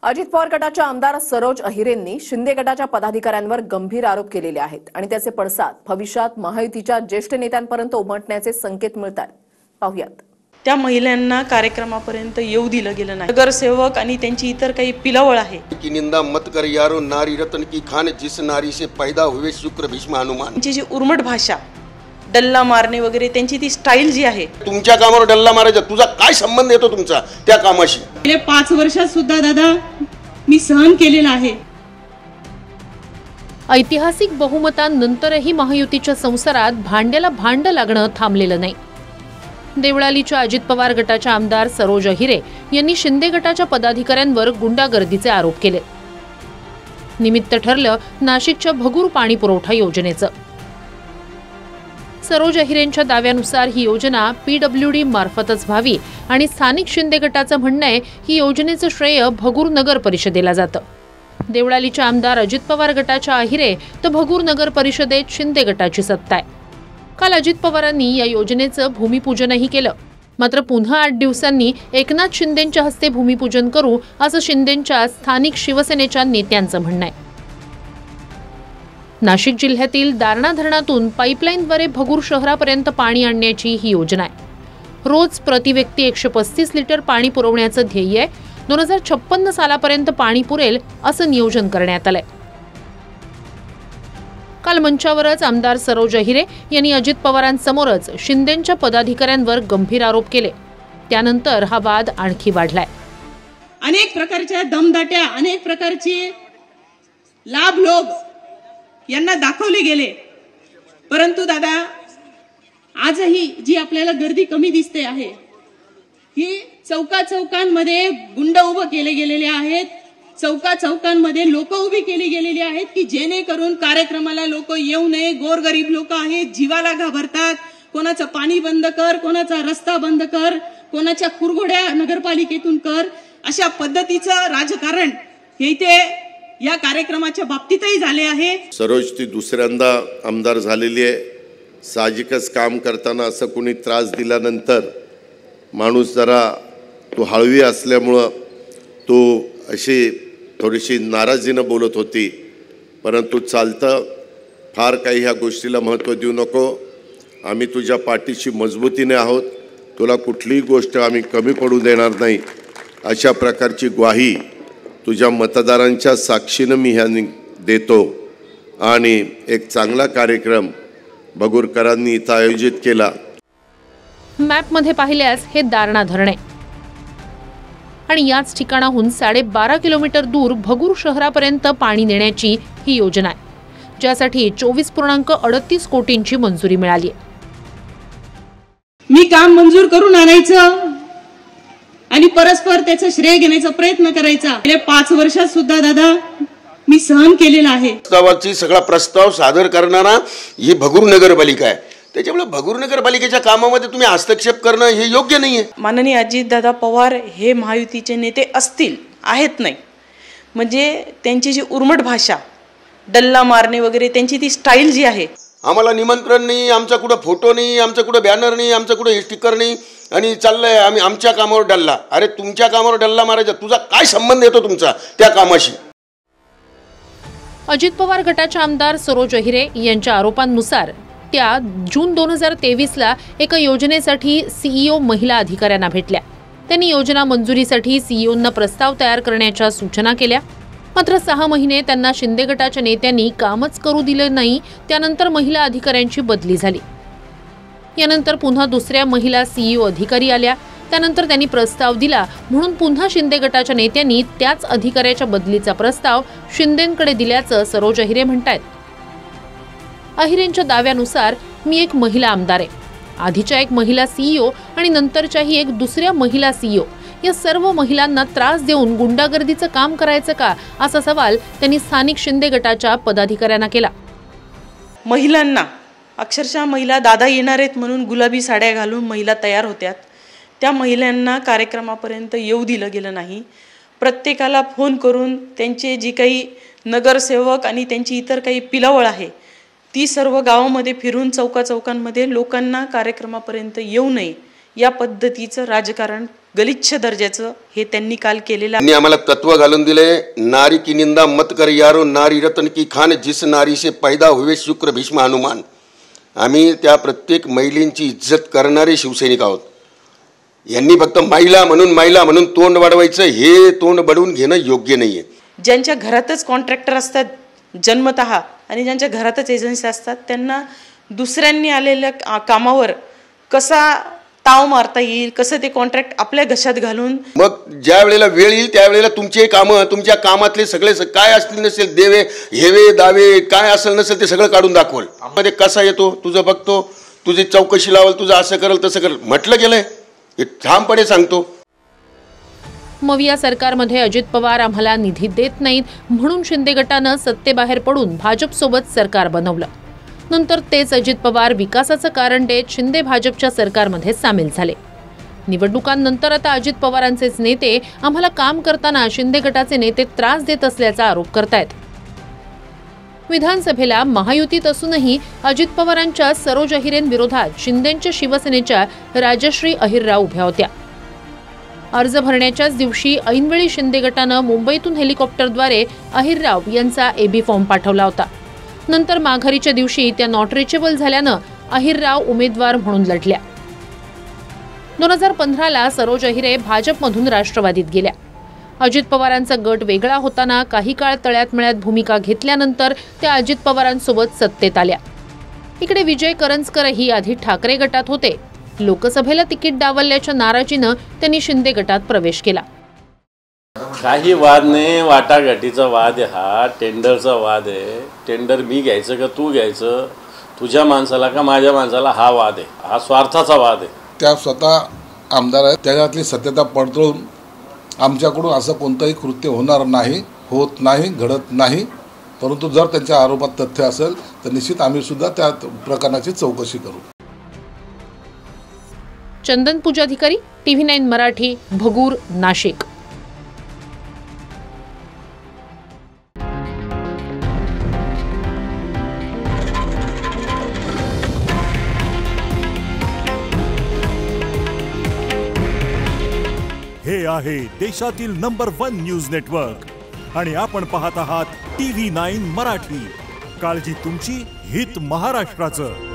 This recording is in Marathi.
अजित पवार गटाच्या आमदार सरोज अहिरेंनी शिंदे गटाच्या पदाधिकाऱ्यांवर गंभीर आरोप केलेले आहेत आणि त्याचे पडसाद भविष्यात महायुतीच्या ज्येष्ठ नेत्यांपर्यंत उमटण्याचे संकेत मिळतात। पाहूयात। त्या महिलांना कार्यक्रमापर्यंत येऊ दिलं गेलं नाही। नगरसेवक आणि त्यांची इतर काही पिलावळ आहे की निंदा मत कर यारो नारी रत्न की खान जिस नारी से पैदा हुए शुक्र भीष्म हनुमान। त्यांची जी उर्मट भाषा, डल्ला मारणे वगैरे त्यांची ती स्टाईल जी आहे। तुमच्या कामावर डल्ला मारायचा तुझा काय संबंध येतो तुमचा त्या कामाशी? गेले 5 वर्षात सुद्धा दादा मी सहन केलेला आहे। ऐतिहासिक बहुमतांनंतरही महायुतीच्या संसारात भांड्याला भांड लागणं थांबलेलं नाही। देवळालीच्या अजित पवार गटाच्या आमदार सरोज अहिरे यांनी शिंदे गटाच्या पदाधिकाऱ्यांवर गुंडागर्दीचे आरोप केले। निमित्त ठरलं नाशिकच्या भगूर पाणी पुरवठा योजनेचं। सरोज अहिरेंच्या दाव्यानुसार ही योजना PWD मार्फतच व्हावी आणि स्थानिक शिंदे गटाचं म्हणणं आहे ही योजनेचं श्रेय भगूर नगर परिषदेला जातं। देवळालीच्या आमदार अजित पवार गटाच्या अहिरे तर भगूर नगर परिषदेत शिंदे गटाची सत्ता आहे। काल अजित पवारांनी या योजनेचं भूमिपूजनही केलं। मात्र पुन्हा 8 दिवसांनी एकनाथ शिंदेंच्या हस्ते भूमिपूजन करू असं शिंदेंच्या स्थानिक शिवसेनेच्या नेत्यांचं म्हणणं आहे। नाशिक जिल्ह्यातील दारणा धरणातून पाईपलाईनद्वारे भगूर शहरापर्यंत पाणी आणण्याची ही योजना आहे। रोज प्रतिव्यक्ती 135 लिटर पाणी पुरवण्याचं ध्येय आहे। 2056 सालापर्यंत पाणी पुरेल असं नियोजन करण्यात आलंय। काल मंचावरच आमदार सरोज अहिरे यांनी अजित पवारांसमोरच शिंदेंच्या पदाधिकाऱ्यांवर गंभीर आरोप केले। त्यानंतर हा वाद आणखी वाढलाय। अनेक प्रकारच्या दमदाट्या, अनेक प्रकारचे लाभ लोभ यांना दाखवले गेले, परंतु दादा आजही जी आपल्याला गर्दी कमी दिसते आहे ही चौकांमध्ये गुंड उभे केले गेलेले आहेत। चौकांमध्ये लोक उभी केली गेलेली आहेत की जेणेकरून कार्यक्रमाला लोक येऊ नये। गोरगरीब लोक आहेत, जीवाला घाबरतात। कोणाचं पाणी बंद कर, कोणाचा रस्ता बंद कर, कोणाच्या खुरगोड्या नगरपालिकेतून कर, अशा पद्धतीचं राजकारण हे इथे या कार्यक्रमाच्या बाबतीतही झाले आहे। सरोज ती दुसऱ्यांदा आमदार झालेली आहे। साहजिकच काम करताना असं कोणी त्रास दिल्यानंतर माणूस जरा तो हळवी असल्यामुळं तो अशी थोडीशी नाराजीनं बोलत होती, परंतु चालतं, फार काही ह्या गोष्टीला महत्त्व देऊ नको। आम्ही तुझ्या पाठीशी मजबूतीने आहोत, तुला कुठलीही गोष्ट आम्ही कमी पडू देणार नाही अशा प्रकारची ग्वाही तुझ्या मतदारांच्या साक्षीनं मी ह्या देतो। आणि एक चांगला कार्यक्रम भगूरकरांनी इथं आयोजित केला। मॅपमध्ये पाहिल्यास हे दारणा धरण आहे आणि याच ठिकाणाहून 12.5 किलोमीटर दूर भगूर शहरापर्यंत पाणी नेण्याची ही योजना आहे, ज्यासाठी 24.38 कोटींची मंजुरी मिळाली आहे। मी काम मंजूर करून आणायचं आणि परस्पर त्याचं श्रेय घेण्याचा प्रयत्न करायचा। गेले 5 वर्षात सुद्धा दादा मी सहन केलेला आहे। प्रस्तावाची सगळा प्रस्ताव सादर करणारा ही भगूर नगरपालिका आहे, त्याच्यामुळे भगूर नगरपालिकेच्या कामामध्ये तुम्ही हस्तक्षेप करणं हे योग्य नाहीये। माननीय अजितदादा पवार हे महायुतीचे नेते असतील, आहेत नाही, म्हणजे त्यांची जी उर्मट भाषा, डल्ला मारणे वगैरे त्यांची ती स्टाईल जी आहे। आम्हाला निमंत्रण नाही, आमचा कुठं फोटो नाही, आमचा कुठं बॅनर नाही, आमचा कुठं स्टिकर नाही आणि चाललंय आम्ही आमच्या कामावर डल्ला। अरे तुमच्या कामावर डल्ला मारायचा तुझा काय संबंध येतो तुमचा त्या कामाशी? अजित पवार गटाच्या आमदार सरोज अहिरे यांच्या आरोपांनुसार त्या जून 2023ला एका योजनेसाठी CEO महिला अधिकाऱ्यांना भेटल्या। त्यांनी योजना मंजुरीसाठी CEOंना प्रस्ताव तयार करण्याच्या सूचना केल्या। मात्र 6 महिने त्यांना शिंदे गटाच्या नेत्यांनी कामच करू दिले नाही। त्यानंतर महिला अधिकाऱ्यांची बदली झाली। यानंतर पुन्हा दुसऱ्या महिला CEO अधिकारी आल्या। त्यानंतर त्यांनी प्रस्ताव दिला म्हणून पुन्हा शिंदे गटाच्या नेत्यांनी त्याच अधिकाऱ्याच्या बदलीचा प्रस्ताव शिंदेंकडे दिल्याचं सरोज अहिरे म्हणतात। अहिरेंच्या दाव्यानुसार मी एक महिला आमदार आहे, आधीच्या एक महिला CEO आणि नंतरच्याही एक दुसऱ्या महिला CEO या सर्व महिलांना त्रास देऊन गुंडागर्दीचं काम करायचं का असा सवाल त्यांनी स्थानिक शिंदे गटाच्या पदाधिकाऱ्यांना केला। महिलांना अक्षरशः महिला दादा येणार आहेत म्हणून गुलाबी साड्या घालून महिला तयार होत्यात। त्या महिलांना कार्यक्रमापर्यंत येऊ दिलं गेलं नाही। प्रत्येकाला फोन करून त्यांचे जी काही नगरसेवक आणि त्यांची इतर काही पिलावळ आहे ती सर्व गावामध्ये फिरून चौकांमध्ये लोकांना कार्यक्रमापर्यंत येऊ नये या पद्धतीचं राजकारण गलिच्छ दर्जाचं हे त्यांनी काल केलेलं त्यांनी आम्हाला तत्व घालून दिले, नारी की निंदा मत कर यारो, नारी रतन की खान, जिस नारी से पैदा हुए शुक्र भीष्म हनुमान. आम्ही त्या प्रत्येक महिलेची इज्जत करणारे शिवसैनिक आहोत. यांनी फक्त महिला म्हणून तोंड वाढवायचं, हे तोंड बडवून घेणं योग्य नाहीये. ज्यांच्या घरातच कॉन्ट्रॅक्टर असतात जन्मतः आणि ज्यांच्या घरातच एजन्सी असतात, त्यांना दुसऱ्यांनी आलेल्या कामावर कसा ताव मारता येईल, कसं ते कॉन्ट्रॅक्ट आपल्या घशात घालून, मग ज्या वेळेला वेळ येईल त्यावेळेला तुमचे कामं, तुमच्या कामातले सगळे काय असतील नसेल, देवे हेवे दावे काय असेल नसेल ते सगळं काढून दाखवल. मध्ये कसा येतो तुझं बघतो, तुझी चौकशी लावल, तुझं असं करल तसं करल, म्हटलं गेलंय हे ठामपणे सांगतो. मग या सरकारमध्ये अजित पवार आम्हाला निधी देत नाहीत म्हणून शिंदे गटानं सत्तेबाहेर पडून भाजपसोबत सरकार बनवलं. नंतर तेच अजित पवार विकासाचं कारण देत शिंदे भाजपच्या सरकारमध्ये सामील झाले. निवडणुकांनंतर आता अजित पवारांचेच नेते आम्हाला काम करताना शिंदे गटाचे नेते त्रास देत असल्याचा आरोप करतायत. विधानसभेला महायुतीत असूनही अजित पवारांच्या सरोज अहिरेंविरोधात शिंदेंच्या शिवसेनेच्या राजश्री अहिरराव उभ्या होत्या. अर्ज भरण्याच्याच दिवशी ऐनवेळी शिंदे गटानं मुंबईतून हेलिकॉप्टरद्वारे अहिरराव यांचा एबी फॉर्म पाठवला होता. नंतर माघारीच्या दिवशी त्या नॉट रिचेबल झाल्यानं अहिरराव उमेदवार म्हणून लढल्या. 2015ला सरोज अहिरे भाजपमधून राष्ट्रवादीत गेल्या. अजित पवारांचा गट वेगळा होताना काही काळ तळ्यात मळ्यात भूमिका घेतल्यानंतर त्या अजित पवारांसोबत सत्तेत आल्या. इकडे विजय करंजकरही आधी ठाकरे गटात होते. लोकसभेला तिकीट डावलल्याच्या नाराजीनं त्यांनी शिंदे गटात प्रवेश केला. काही वाद नाही, वाटाघाटीचा वाद आहे, हा टेंडरचा वाद आहे. टेंडर मी घ्यायचं का तू घ्यायचं, तुझ्या माणसाला का माझ्या माणसाला, हा वाद आहे, हा स्वार्थाचा वाद आहे. त्या स्वतः आमदार आहेत, त्याच्यातली सत्यता पडताळून आमच्याकडून असं कोणतंही कृत्य होणार नाही, होत नाही, घडत नाही. परंतु जर त्यांच्या आरोपात तथ्य असेल तर निश्चित आम्ही सुद्धा त्या प्रकरणाची चौकशी करू. चंदन पूजाधिकारी, TV9 मराठी, भगूर, नाशिक. हे आहे देशातील नंबर 1 न्यूज नेटवर्क आणि आपण पाहत आहात TV9 मराठी. काळजी तुमची, हित महाराष्ट्राचं.